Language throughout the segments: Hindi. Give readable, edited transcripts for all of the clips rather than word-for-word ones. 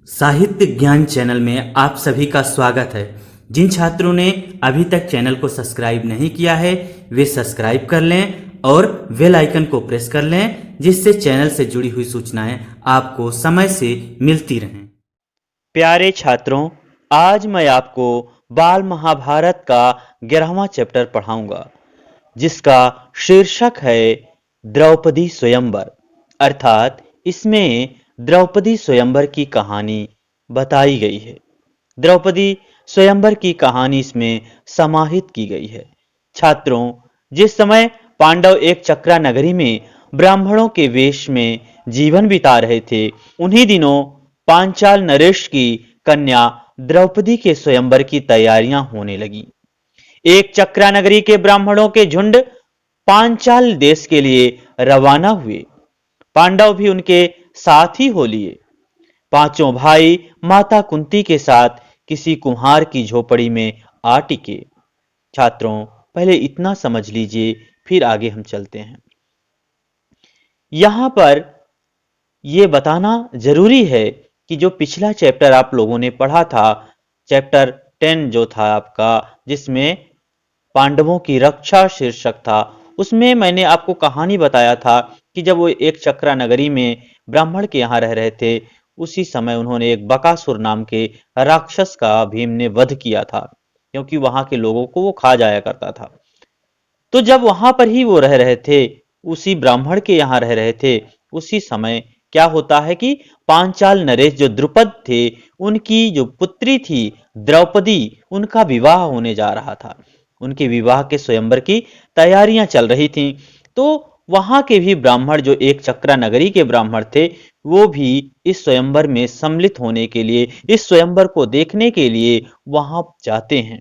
साहित्य ज्ञान चैनल में आप सभी का स्वागत है। जिन छात्रों ने अभी तक चैनल को सब्सक्राइब नहीं किया है वे सब्सक्राइब कर लें और बेल आइकन को प्रेस कर लें, जिससे चैनल से जुड़ी हुई सूचनाएं आपको समय से मिलती रहें। प्यारे छात्रों, आज मैं आपको बाल महाभारत का 11वां चैप्टर पढ़ाऊंगा, जिसका शीर्षक है द्रौपदी स्वयंवर। अर्थात इसमें द्रौपदी स्वयंवर की कहानी बताई गई है। द्रौपदी स्वयंवर की कहानी इसमें समाहित की गई है। छात्रों, जिस समय पांडव एक चक्रा नगरी में ब्राह्मणों के वेश में जीवन बिता रहे थे, उन्हीं दिनों पांचाल नरेश की कन्या द्रौपदी के स्वयंवर की तैयारियां होने लगी। एक चक्रा नगरी के ब्राह्मणों के झुंड पांचाल देश के लिए रवाना हुए। पांडव भी उनके साथ ही हो लिए। पांचों भाई माता कुंती के साथ किसी कुम्हार की झोपड़ी में आ टिके। छात्रों, पहले इतना समझ लीजिए, फिर आगे हम चलते हैं। यहां पर यह बताना जरूरी है कि जो पिछला चैप्टर आप लोगों ने पढ़ा था, चैप्टर 10 जो था आपका, जिसमें पांडवों की रक्षा शीर्षक था, उसमें मैंने आपको कहानी बताया था कि जब वो एक चक्रा नगरी में ब्राह्मण के यहाँ रह रहे थे, उसी समय उन्होंने एक बकासुर नाम के राक्षस का भीम ने वध किया था, क्योंकि वहां के लोगों को वो खा जाया करता था। तो जब वहां पर ही वो रह रहे थे, उसी ब्राह्मण के यहाँ रह रहे थे, उसी समय क्या होता है कि पांचाल नरेश जो द्रुपद थे, उनकी जो पुत्री थी द्रौपदी, उनका विवाह होने जा रहा था। उनके विवाह के स्वयंवर की तैयारियां चल रही थीं। तो वहां के भी ब्राह्मण, जो एक चक्रा नगरी के ब्राह्मण थे, वो भी इस स्वयंवर में सम्मिलित होने के लिए, इस स्वयंवर को देखने के लिए वहां जाते हैं।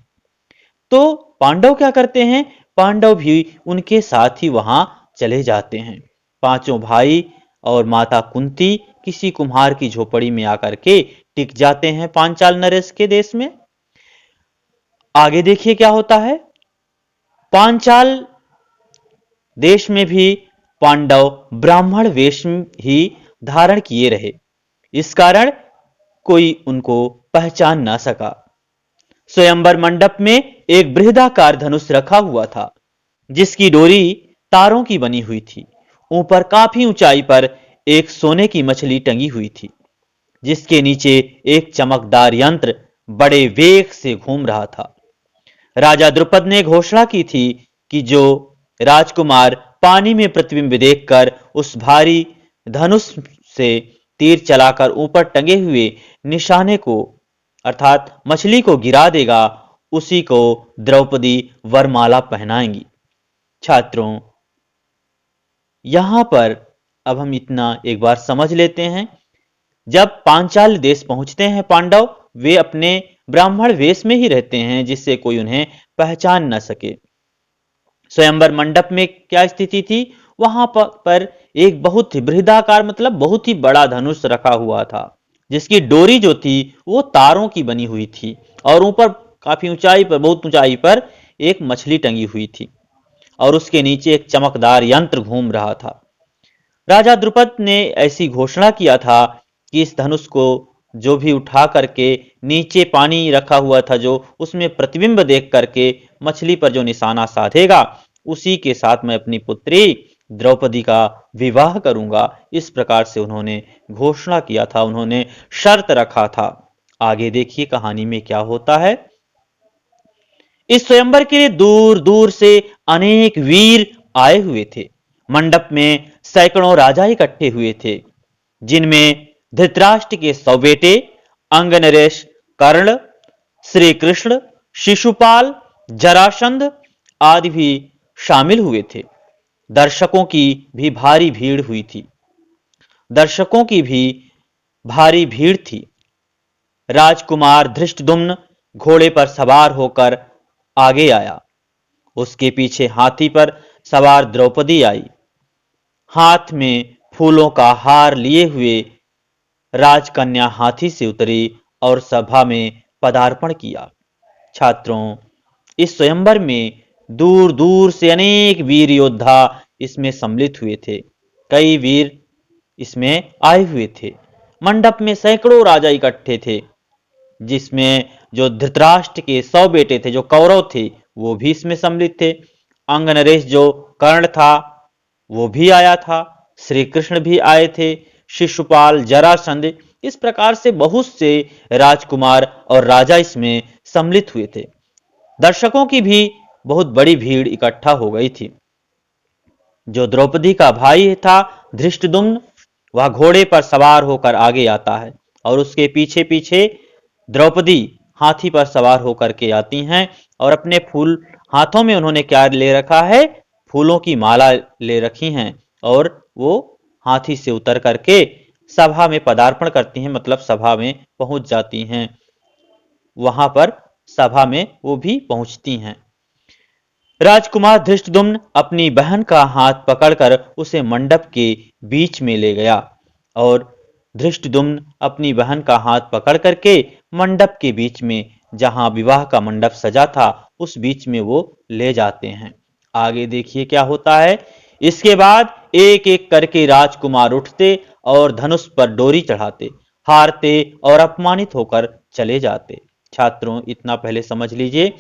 तो पांडव क्या करते हैं? पांडव भी उनके साथ ही वहां चले जाते हैं। पांचों भाई और माता कुंती किसी कुम्हार की झोपड़ी में आकर के टिक जाते हैं पांचाल नरेश के देश में। आगे देखिए क्या होता है। पांचाल देश में भी पांडव ब्राह्मण वेश ही धारण किए रहे। इस कारण कोई उनको पहचान ना सका। स्वयंवर मंडप में एक बृहदाकार धनुष रखा हुआ था, जिसकी डोरी तारों की बनी हुई थी। ऊपर काफी ऊंचाई पर एक सोने की मछली टंगी हुई थी, जिसके नीचे एक चमकदार यंत्र बड़े वेग से घूम रहा था। राजा द्रुपद ने घोषणा की थी कि जो राजकुमार पानी में प्रतिबिंब देखकर उस भारी धनुष से तीर चलाकर ऊपर टंगे हुए निशाने को, अर्थात मछली को गिरा देगा, उसी को द्रौपदी वरमाला पहनाएंगी। छात्रों, यहां पर अब हम इतना एक बार समझ लेते हैं। जब पांचाल देश पहुंचते हैं पांडव, वे अपने ब्राह्मण वेश में ही रहते हैं, जिससे कोई उन्हें पहचान न सके। स्वयंवर मंडप में क्या स्थिति थी? वहां पर एक बहुत ही बृहदाकार, मतलब बहुत ही बड़ा धनुष रखा हुआ था, जिसकी डोरी जो थी वो तारों की बनी हुई थी, और ऊपर काफी ऊंचाई पर, बहुत ऊंचाई पर एक मछली टंगी हुई थी, और उसके नीचे एक चमकदार यंत्र घूम रहा था। राजा द्रुपद ने ऐसी घोषणा किया था कि इस धनुष को जो भी उठा करके, नीचे पानी रखा हुआ था जो, उसमें प्रतिबिंब देख करके मछली पर जो निशाना साधेगा, उसी के साथ मैं अपनी पुत्री द्रौपदी का विवाह करूंगा। इस प्रकार से उन्होंने घोषणा किया था, उन्होंने शर्त रखा था। आगे देखिए कहानी में क्या होता है। इस स्वयंवर के लिए दूर दूर से अनेक वीर आए हुए थे। मंडप में सैकड़ों राजा इकट्ठे हुए थे, जिनमें धृतराष्ट्र के 100 बेटे, अंगनरेश, कर्ण, श्री कृष्ण, शिशुपाल, जरासंध आदि भी शामिल हुए थे। दर्शकों की भी भारी भीड़ हुई थी। दर्शकों की भी भारी भीड़ थी। राजकुमार धृष्टद्युम्न घोड़े पर सवार होकर आगे आया। उसके पीछे हाथी पर सवार द्रौपदी आई। हाथ में फूलों का हार लिए हुए राजकन्या हाथी से उतरी और सभा में पदार्पण किया। छात्रों, इस स्वयंवर में दूर दूर से अनेक वीर योद्धा इसमें सम्मिलित हुए थे। कई वीर इसमें आए हुए थे। मंडप में सैकड़ों राजा इकट्ठे थे, जिसमें जो धृतराष्ट्र के 100 बेटे थे, जो कौरव थे, वो भी इसमें सम्मिलित थे। अंगनरेश जो कर्ण था वो भी आया था, श्री कृष्ण भी आए थे, शिशुपाल, जरासंध, इस प्रकार से बहुत से राजकुमार और राजा इसमें सम्मिलित हुए थे। दर्शकों की भी बहुत बड़ी भीड़ इकट्ठा हो गई थी। जो द्रौपदी का भाई था धृष्टद्युम्न, वह घोड़े पर सवार होकर आगे आता है और उसके पीछे पीछे द्रौपदी हाथी पर सवार होकर के आती हैं और अपने फूल हाथों में उन्होंने क्या ले रखा है, फूलों की माला ले रखी हैं और वो हाथी से उतर करके सभा में पदार्पण करती हैं, मतलब सभा में पहुंच जाती हैं। वहां पर सभा में वो भी पहुंचती हैं। राजकुमार धृष्टद्युम्न अपनी बहन का हाथ पकड़कर उसे मंडप के बीच में ले गया और धृष्टद्युम्न अपनी बहन का हाथ पकड़ करके मंडप के बीच में, जहां विवाह का मंडप सजा था, उस बीच में वो ले जाते हैं। आगे देखिए क्या होता है। इसके बाद एक एक करके राजकुमार उठते और धनुष पर डोरी चढ़ाते, हारते और अपमानित होकर चले जाते। छात्रों, इतना पहले समझ लीजिए,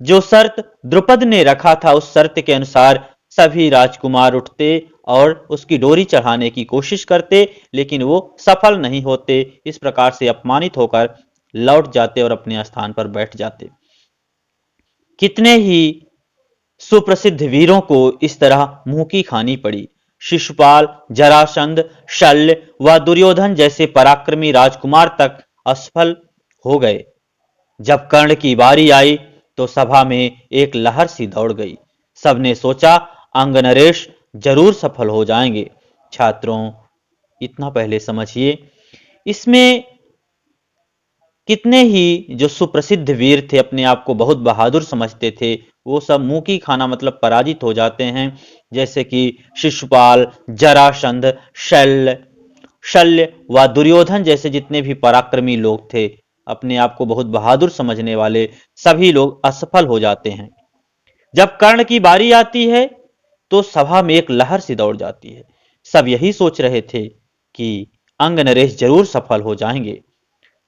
जो शर्त द्रुपद ने रखा था उस शर्त के अनुसार सभी राजकुमार उठते और उसकी डोरी चढ़ाने की कोशिश करते, लेकिन वो सफल नहीं होते। इस प्रकार से अपमानित होकर लौट जाते और अपने स्थान पर बैठ जाते। कितने ही सुप्रसिद्ध वीरों को इस तरह मुंह की खानी पड़ी। शिशुपाल, जरासंध, शल्य व दुर्योधन जैसे पराक्रमी राजकुमार तक असफल हो गए। जब कर्ण की बारी आई तो सभा में एक लहर सी दौड़ गई। सबने सोचा अंगनरेश जरूर सफल हो जाएंगे। छात्रों, इतना पहले समझिए, इसमें कितने ही जो सुप्रसिद्ध वीर थे, अपने आप को बहुत बहादुर समझते थे, वो सब मुंह की खाना मतलब पराजित हो जाते हैं। जैसे कि शिशुपाल, जरासंध, शल्य व दुर्योधन जैसे जितने भी पराक्रमी लोग थे, अपने आप को बहुत बहादुर समझने वाले सभी लोग असफल हो जाते हैं। जब कर्ण की बारी आती है तो सभा में एक लहर सी दौड़ जाती है। सब यही सोच रहे थे कि अंगनरेश जरूर सफल हो जाएंगे,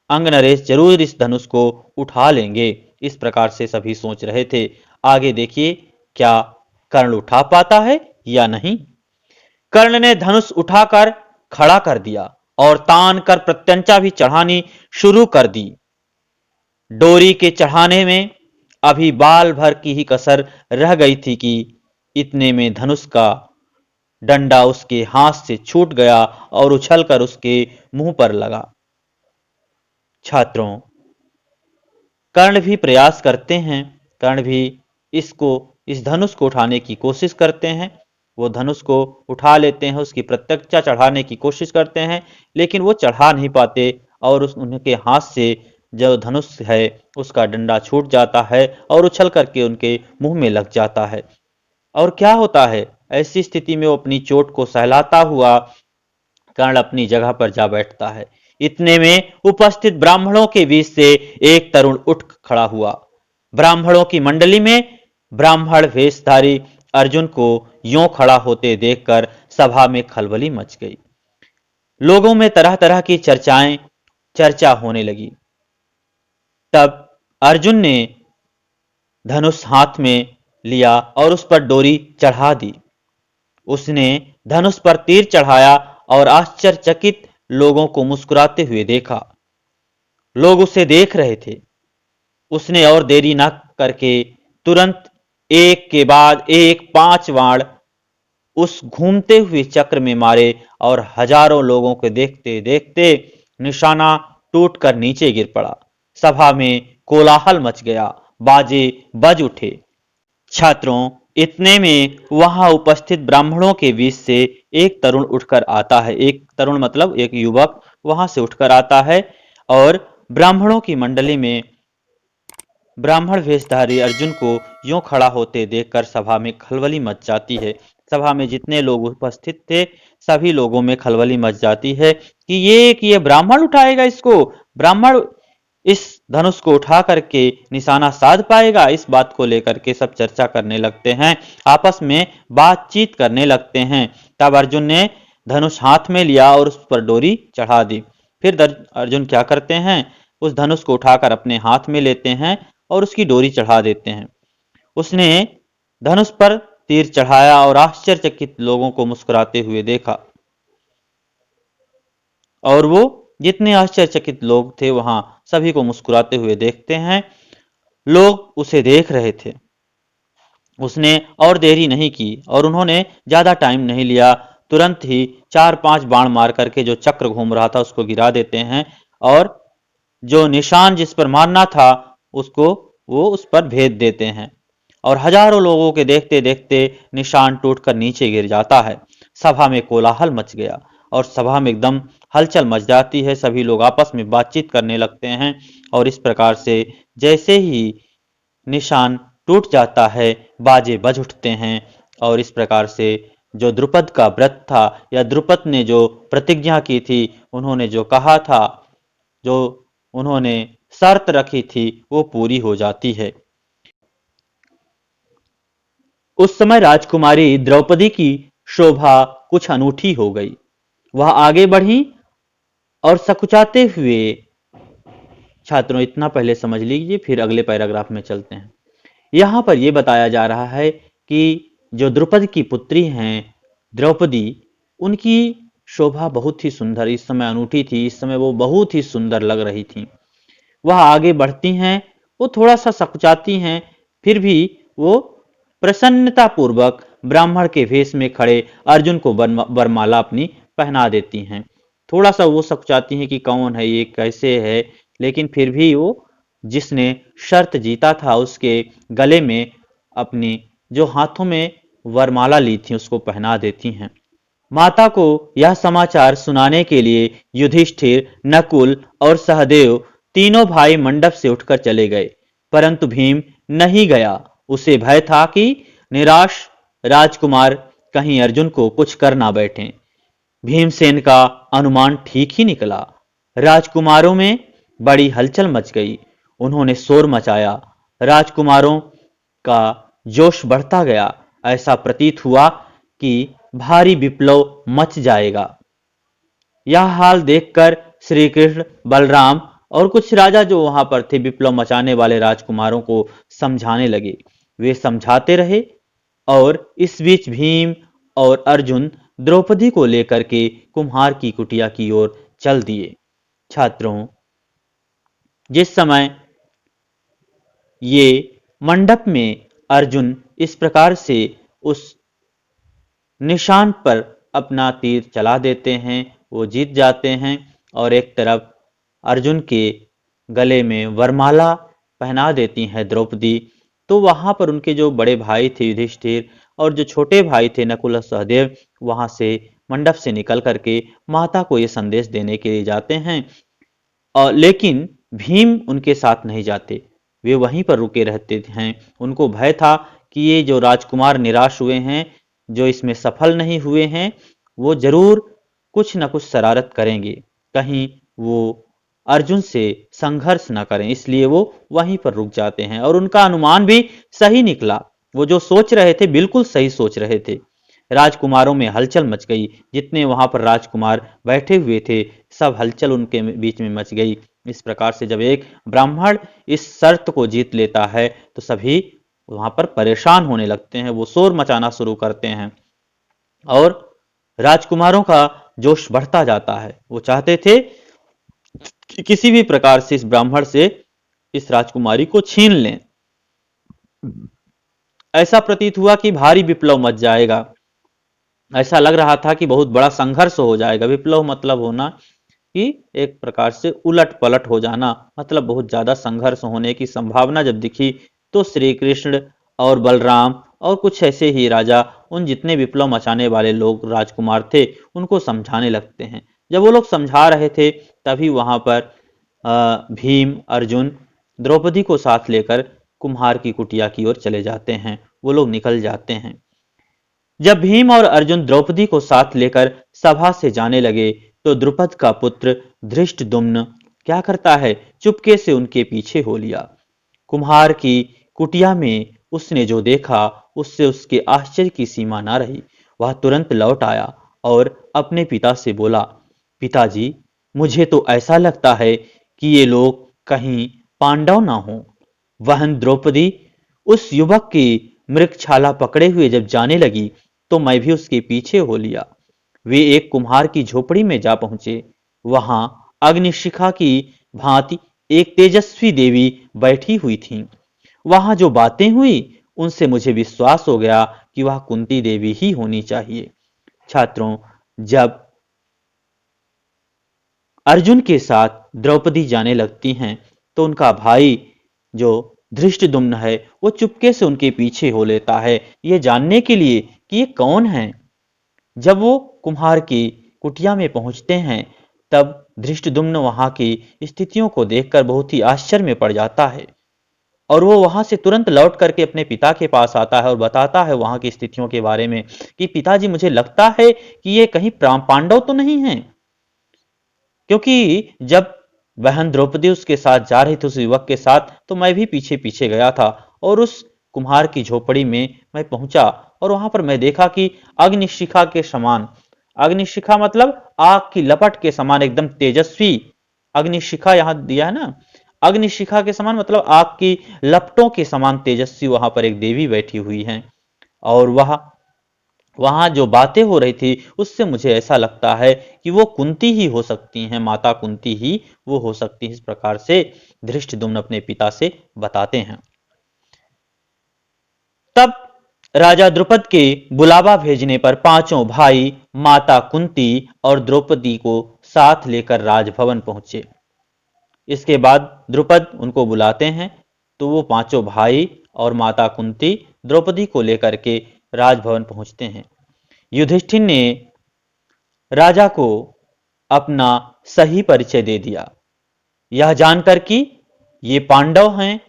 अंगनरेश जरूर इस धनुष को उठा लेंगे। इस प्रकार से सभी सोच रहे थे। आगे देखिए, क्या कर्ण उठा पाता है या नहीं। कर्ण ने धनुष उठाकर खड़ा कर दिया और तान कर प्रत्यंचा भी चढ़ानी शुरू कर दी। डोरी के चढ़ाने में अभी बाल भर की ही कसर रह गई थी कि इतने में धनुष का डंडा उसके हाथ से छूट गया और उछलकर उसके मुंह पर लगा। छात्रों, कर्ण भी प्रयास करते हैं, कर्ण भी इस धनुष को उठाने की कोशिश करते हैं। वो धनुष को उठा लेते हैं, उसकी प्रत्यक्षा चढ़ाने की कोशिश करते हैं, लेकिन वो चढ़ा नहीं पाते और उनके हाथ से जो धनुष है उसका डंडा छूट जाता है और उछल करके उनके मुंह में लग जाता है। और क्या होता है, ऐसी स्थिति में वो अपनी चोट को सहलाता हुआ कर्ण अपनी जगह पर जा बैठता है। इतने में उपस्थित ब्राह्मणों के बीच से एक तरुण उठ खड़ा हुआ। ब्राह्मणों की मंडली में ब्राह्मण वेशधारी अर्जुन को यूं खड़ा होते देखकर सभा में खलबली मच गई। लोगों में तरह तरह की चर्चा होने लगी। तब अर्जुन ने धनुष हाथ में लिया और उस पर डोरी चढ़ा दी। उसने धनुष पर तीर चढ़ाया और आश्चर्यचकित लोगों को मुस्कुराते हुए देखा। लोग उसे देख रहे थे। उसने और देरी न करके तुरंत एक के बाद एक 5 बाण उस घूमते हुए चक्र में मारे और हजारों लोगों को देखते देखते निशाना टूटकर नीचे गिर पड़ा। सभा में कोलाहल मच गया, बाजे बज उठे। छात्रों, इतने में वहां उपस्थित ब्राह्मणों के बीच से एक तरुण उठकर आता है। एक तरुण मतलब एक युवक वहां से उठकर आता है और ब्राह्मणों की मंडली में ब्राह्मण वेशधारी अर्जुन को यूं खड़ा होते देखकर सभा में खलबली मच जाती है। सभा में जितने लोग उपस्थित थे सभी लोगों में खलबली मच जाती है कि ये ब्राह्मण उठाएगा, इसको ब्राह्मण इस धनुष को उठा करके निशाना साध पाएगा। इस बात को लेकर के सब चर्चा करने लगते हैं, आपस में बातचीत करने लगते हैं। तब अर्जुन ने धनुष हाथ में लिया और उस पर डोरी चढ़ा दी। फिर अर्जुन क्या करते हैं, उस धनुष को उठाकर अपने हाथ में लेते हैं और उसकी डोरी चढ़ा देते हैं। उसने धनुष पर तीर चढ़ाया और आश्चर्यचकित लोगों को मुस्कुराते हुए देखा, और वो जितने आश्चर्यचकित लोग थे वहां सभी को मुस्कुराते हुए देखते हैं। लोग उसे देख रहे थे। उसने और देरी नहीं की और उन्होंने ज्यादा टाइम नहीं लिया, तुरंत ही 4-5 बाण मार करके जो चक्र घूम रहा था उसको गिरा देते हैं और जो निशान जिस पर मारना था उसको वो उस पर भेद देते हैं और हजारों लोगों के देखते देखते निशान टूटकर नीचे गिर जाता है। सभा में कोलाहल मच गया और सभा में एकदम हलचल मच जाती है। सभी लोग आपस में बातचीत करने लगते हैं और इस प्रकार से जैसे ही निशान टूट जाता है बाजे बज उठते हैं और इस प्रकार से जो द्रुपद का व्रत था या द्रुपद ने जो प्रतिज्ञा की थी, उन्होंने जो कहा था, जो उन्होंने शर्त रखी थी, वो पूरी हो जाती है। उस समय राजकुमारी द्रौपदी की शोभा कुछ अनूठी हो गई। वह आगे बढ़ी और सकुचाते हुए, छात्रों इतना पहले समझ लीजिए फिर अगले पैराग्राफ में चलते हैं। यहां पर यह बताया जा रहा है कि जो द्रुपद की पुत्री हैं द्रौपदी, उनकी शोभा बहुत ही सुंदर, इस समय अनूठी थी। इस समय वो बहुत ही सुंदर लग रही थी। वह आगे बढ़ती हैं, वो थोड़ा सा सकुचाती हैं, फिर भी वो प्रसन्नता पूर्वक ब्राह्मण के वेश में खड़े अर्जुन को वरमाला अपनी पहना देती हैं। थोड़ा सा वो सकुचाती हैं कि कौन है ये, कैसे है, लेकिन फिर भी वो जिसने शर्त जीता था उसके गले में अपनी जो हाथों में वरमाला ली थी उसको पहना देती हैं। माता को यह समाचार सुनाने के लिए युधिष्ठिर, नकुल और सहदेव तीनों भाई मंडप से उठकर चले गए, परंतु भीम नहीं गया। उसे भय था कि निराश राजकुमार कहीं अर्जुन को कुछ कर ना बैठे। भीमसेन का अनुमान ठीक ही निकला। राजकुमारों में बड़ी हलचल मच गई। उन्होंने शोर मचाया। राजकुमारों का जोश बढ़ता गया। ऐसा प्रतीत हुआ कि भारी विप्लव मच जाएगा। यह हाल देखकर श्री कृष्ण, बलराम और कुछ राजा जो वहां पर थे विप्लव मचाने वाले राजकुमारों को समझाने लगे। वे समझाते रहे और इस बीच भीम और अर्जुन द्रौपदी को लेकर के कुम्हार की कुटिया की ओर चल दिए। छात्रों, जिस समय ये मंडप में अर्जुन इस प्रकार से उस निशान पर अपना तीर चला देते हैं, वो जीत जाते हैं और एक तरफ अर्जुन के गले में वरमाला पहना देती हैं द्रौपदी। तो वहां पर उनके जो बड़े भाई थे युधिष्ठिर और जो छोटे भाई थे नकुल और सहदेव, वहां से मंडप से निकल करके माता को ये संदेश देने के लिए जाते हैं। और लेकिन भीम उनके साथ नहीं जाते, वे वहीं पर रुके रहते हैं। उनको भय था कि ये जो राजकुमार निराश हुए हैं, जो इसमें सफल नहीं हुए हैं, वो जरूर कुछ न कुछ शरारत करेंगे, कहीं वो अर्जुन से संघर्ष न करें, इसलिए वो वहीं पर रुक जाते हैं। और उनका अनुमान भी सही निकला। वो जो सोच रहे थे बिल्कुल सही सोच रहे थे। राजकुमारों में हलचल मच गई। जितने वहां पर राजकुमार बैठे हुए थे सब हलचल उनके बीच में मच गई। इस प्रकार से जब एक ब्राह्मण इस शर्त को जीत लेता है तो सभी वहां पर परेशान होने लगते हैं। वो शोर मचाना शुरू करते हैं और राजकुमारों का जोश बढ़ता जाता है। वो चाहते थे कि किसी भी प्रकार से इस ब्राह्मण से इस राजकुमारी को छीन लें। ऐसा प्रतीत हुआ कि भारी विप्लव मच जाएगा। ऐसा लग रहा था कि बहुत बड़ा संघर्ष हो जाएगा। विप्लव मतलब होना कि एक प्रकार से उलट पलट हो जाना, मतलब बहुत ज्यादा संघर्ष होने की संभावना जब दिखी तो श्री कृष्ण और बलराम और कुछ ऐसे ही राजा उन जितने विप्लव मचाने वाले लोग राजकुमार थे उनको समझाने लगते हैं। जब वो लोग समझा रहे थे तभी वहां पर भीम, अर्जुन द्रौपदी को साथ लेकर कुम्हार की कुटिया की ओर चले जाते हैं। वो लोग निकल जाते हैं। जब भीम और अर्जुन द्रौपदी को साथ लेकर सभा से जाने लगे तो द्रुपद का पुत्र धृष्टद्युम्न क्या करता है, चुपके से उनके पीछे हो लिया। कुम्हार की कुटिया में उसने जो देखा उससे उसके आश्चर्य की सीमा ना रही। वह तुरंत लौट आया और अपने पिता से बोला, पिताजी, मुझे तो ऐसा लगता है कि ये लोग कहीं पांडव ना हो। बहन द्रौपदी उस युवक की मृगछाला पकड़े हुए जब जाने लगी तो मैं भी उसके पीछे हो लिया। वे एक कुम्हार की झोपड़ी में जा पहुंचे। वहां अग्निशिखा की भांति एक तेजस्वी देवी बैठी हुई थी। वहां जो बातें हुई उनसे मुझे विश्वास हो गया कि वह कुंती देवी ही होनी चाहिए। छात्रों, जब अर्जुन के साथ द्रौपदी जाने लगती हैं तो उनका भाई जो धृष्टद्युम्न है वो चुपके से उनके पीछे हो लेता है, ये जानने के लिए कि ये कौन है। जब वो कुम्हार की कुटिया में पहुंचते हैं तब धृष्टद्युम्न वहां की स्थितियों को देखकर बहुत ही आश्चर्य में पड़ जाता है और वो वहां से तुरंत लौट करके अपने पिता के पास आता है और बताता है वहां की स्थितियों के बारे में कि पिताजी, मुझे लगता है कि ये कहीं पांडव तो नहीं है। क्योंकि जब बहन द्रौपदी उसके साथ जा रही थी उस युवक के साथ तो मैं भी पीछे पीछे गया था और उस कुम्हार की झोपड़ी में मैं पहुंचा और वहां पर मैं देखा कि अग्निशिखा के समान, अग्निशिखा मतलब आग की लपट के समान एकदम तेजस्वी, अग्निशिखा यहां दिया है ना, अग्निशिखा के समान मतलब आग की लपटों के समान तेजस्वी वहां पर एक देवी बैठी हुई है। और वह वहां जो बातें हो रही थी उससे मुझे ऐसा लगता है कि वो कुंती ही हो सकती हैं, माता कुंती ही वो हो सकती है। इस प्रकार से धृष्टद्युम्न अपने पिता से बताते हैं। तब राजा द्रुपद के बुलावा भेजने पर पांचों भाई माता कुंती और द्रौपदी को साथ लेकर राजभवन पहुंचे। इसके बाद द्रुपद उनको बुलाते हैं तो वो पांचों भाई और माता कुंती द्रौपदी को लेकर के राजभवन पहुंचते हैं। युधिष्ठिर ने राजा को अपना सही परिचय दे दिया। यह जानकर कि ये पांडव हैं,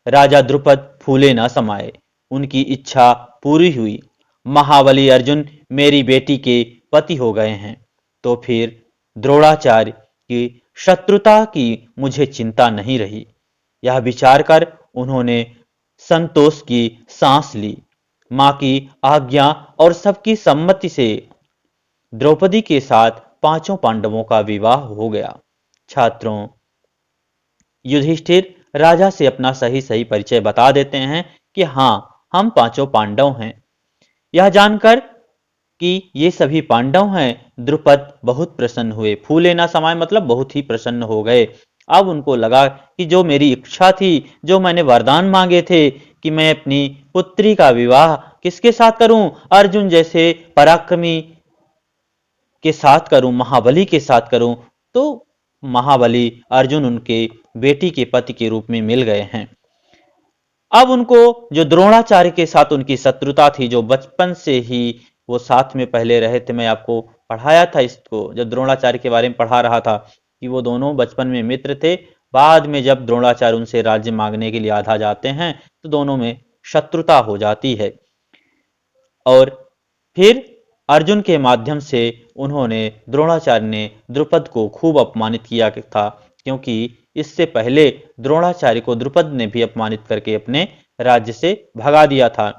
राजा द्रुपद फूले न समाये, उनकी इच्छा पूरी हुई। महाबली अर्जुन मेरी बेटी के पति हो गए हैं तो फिर द्रोणाचार्य की शत्रुता की मुझे चिंता नहीं रही। यह विचार कर उन्होंने संतोष की सांस ली। मां की आज्ञा और सबकी सम्मति से द्रौपदी के साथ पांचों पांडवों का विवाह हो गया। छात्रों, युधिष्ठिर राजा से अपना सही सही परिचय बता देते हैं कि हाँ, हम पांचों पांडव हैं। यह जानकर कि ये सभी पांडव हैं द्रुपद बहुत प्रसन्न हुए। फूले ना समाये मतलब बहुत ही प्रसन्न हो गए। अब उनको लगा कि जो मेरी इच्छा थी, जो मैंने वरदान मांगे थे कि मैं अपनी पुत्री का विवाह किसके साथ करूं, अर्जुन जैसे पराक्रमी के साथ करूं, महाबली के साथ करूं, तो महाबली अर्जुन उनके बेटी के पति के रूप में मिल गए हैं। अब उनको जो द्रोणाचार्य के साथ उनकी शत्रुता थी, जो बचपन से ही वो साथ में पहले रहे थे, मैं आपको पढ़ाया था इसको जब द्रोणाचार्य के बारे में पढ़ा रहा था कि वो दोनों बचपन में मित्र थे। बाद में जब द्रोणाचार्य उनसे राज्य मांगने के लिए आधा जाते हैं तो दोनों में शत्रुता हो जाती है और फिर अर्जुन के माध्यम से उन्होंने द्रोणाचार्य ने द्रुपद को खूब अपमानित किया था, क्योंकि इससे पहले द्रोणाचार्य को द्रुपद ने भी अपमानित करके अपने राज्य से भगा दिया था।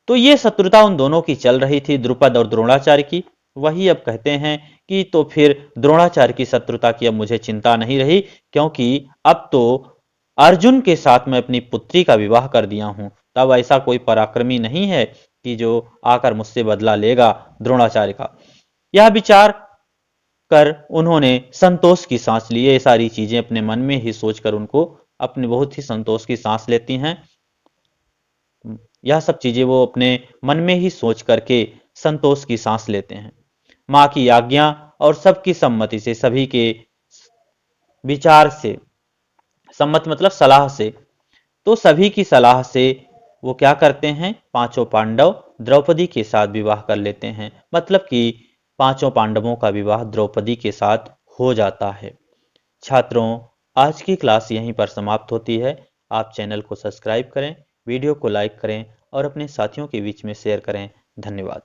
तो ये शत्रुता उन दोनों की चल रही थी, द्रुपद और द्रोणाचार्य की। वही अब कहते हैं कि तो फिर द्रोणाचार्य की शत्रुता की अब मुझे चिंता नहीं रही, क्योंकि अब तो अर्जुन के साथ मैं अपनी पुत्री का विवाह कर दिया हूं। तब ऐसा कोई पराक्रमी नहीं है कि जो आकर मुझसे बदला लेगा द्रोणाचार्य का। यह विचार कर उन्होंने संतोष की सांस ली। ये सारी चीजें अपने मन में ही सोचकर उनको अपने बहुत ही संतोष की सांस लेती हैं। यह सब चीजें वो अपने मन में ही सोच करके संतोष की सांस लेते हैं। मां की आज्ञा और सबकी सम्मति से, सभी के विचार से, सम्मत मतलब सलाह से, तो सभी की सलाह से वो क्या करते हैं, पांचों पांडव द्रौपदी के साथ विवाह कर लेते हैं। मतलब कि पांचों पांडवों का विवाह द्रौपदी के साथ हो जाता है। छात्रों, आज की क्लास यहीं पर समाप्त होती है। आप चैनल को सब्सक्राइब करें, वीडियो को लाइक करें और अपने साथियों के बीच में शेयर करें। धन्यवाद।